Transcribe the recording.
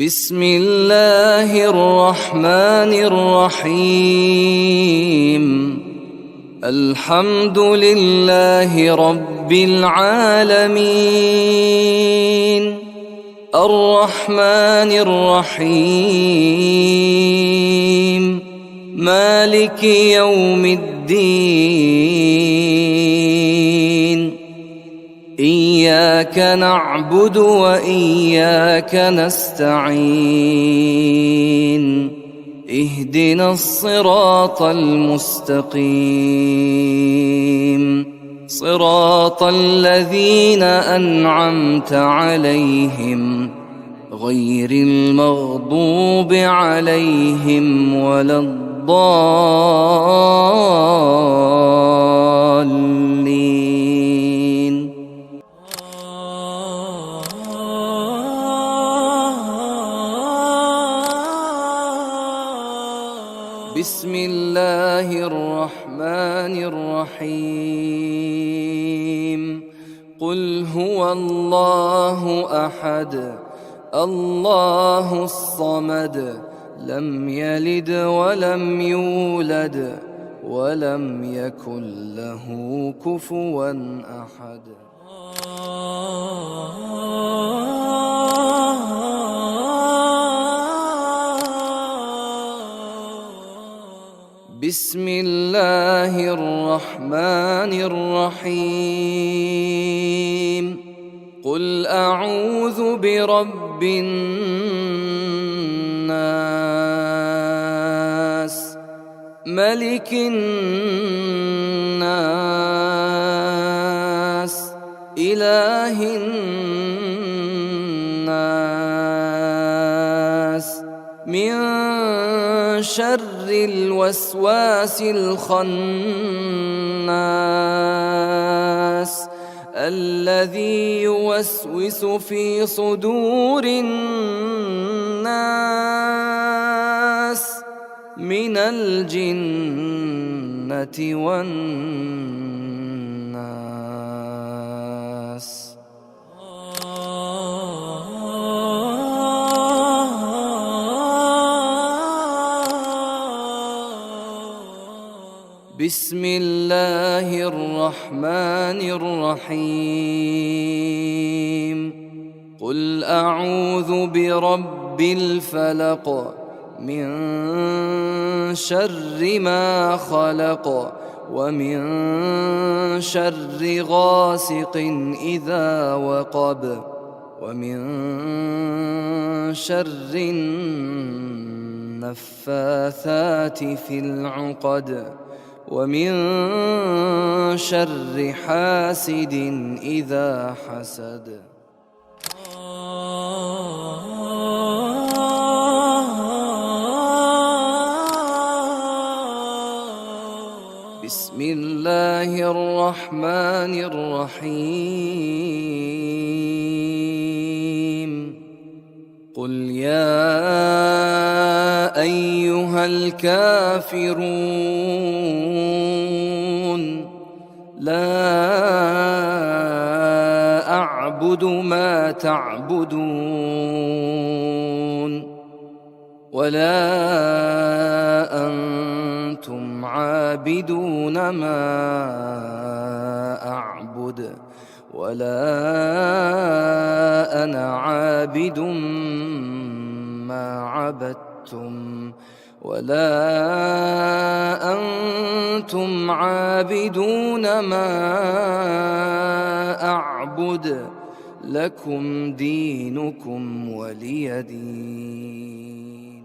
بسم الله الرحمن الرحيم. الحمد لله رب العالمين، الرحمن الرحيم، مالك يوم الدين. إياك نعبد وإياك نستعين، اهدنا الصراط المستقيم، صراط الذين أنعمت عليهم غير المغضوب عليهم ولا الضالين. بسم الله الرحمن الرحيم. قل هو الله أحد، الله الصمد، لم يلد ولم يولد ولم يكن له كفوا أحد. بسم الله الرحمن الرحيم. قل أعوذ برب الناس، ملك الناس، إله الناس، من شر الوسواس الخناس، الذي يوسوس في صدور الناس من الجنة والناس. بسم الله الرحمن الرحيم. قل أعوذ برب الفلق، من شر ما خلق، ومن شر غاسق إذا وقب، ومن شر النفاثات في العقد، ومن شر حاسد إذا حسد. بسم الله الرحمن الرحيم. قل يا أيها الكافرون، لا أعبد ما تعبدون، ولا أنتم عابدون ما أعبد، ولا أنا عابد ما عبدتم، ولا أنتم عابدون ما أعبد، لكم دينكم ولي دين.